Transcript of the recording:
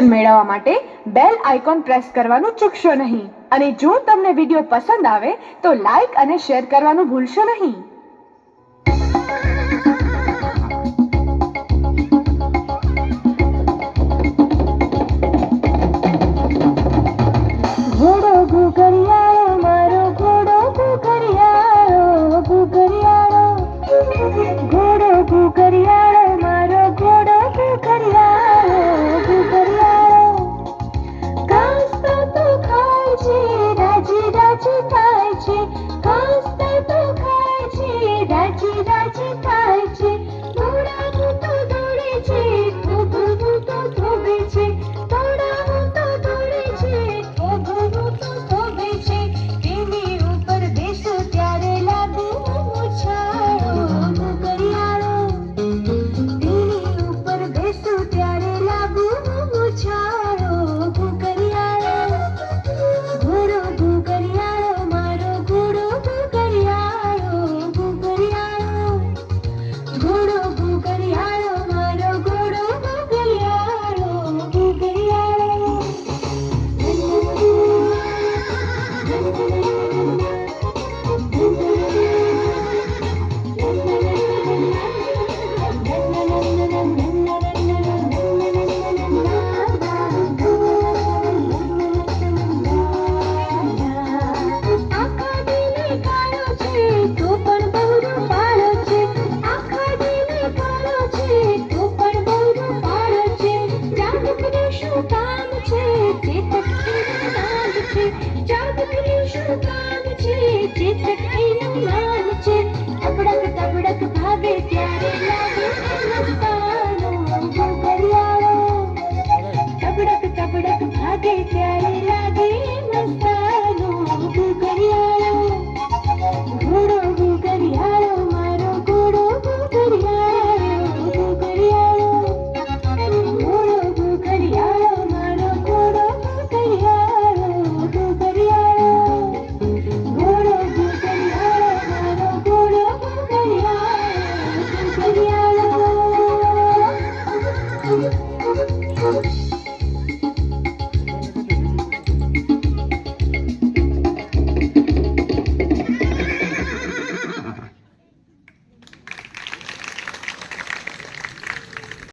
મેળવવા માટે bell icon press કરવાનું ચૂકશો નહીં અને જો તમને વિડીયો પસંદ આવે તો લાઈક અને શેર કરવાનું ભૂલશો નહીં। ઘોડો ઘુઘરિયાળો મારો ઘોડો ઘુઘરિયાળો ઘુઘરિયાળો ઘોડો ઘુઘરિયાળો મારો ઘોડો ઘુઘરિયાળો ઘુઘરિયાળો ઘાસ તો ખાય છે રાજી રાજી થાય છે ઘાસ તો ખાય છે રાજી રાજી થાય છે દોડાવું તો દોડે છે થોભવું તો થોભે છે દોડાવું તો દોડે છે થોભવું તો થોભે છે તેની ઉપર બેસો ત્યારે લાગુ ઉછાળો ઘુઘરિયાળો તેની ઉપર બેસો ત્યારે લાગુ ઉછાળો ઘુઘરિયાળો ઘોડો ઘુઘરિયાળો મારો ઘોડો ઘુઘરિયાળો ઘુઘરિયાળો ઘોડો ઘુઘરિયાળો મારો ઘોડો ઘુઘરિયાળો આખા દિને કાળો છે તો પણ બહુ રૂપાળો છે આખા દિને કાળો છે તો પણ બહુ રૂપાળો છે જાદુકનું શું કામ છે તે તકદીરનો નાદ છે જાદુકનું શું કામ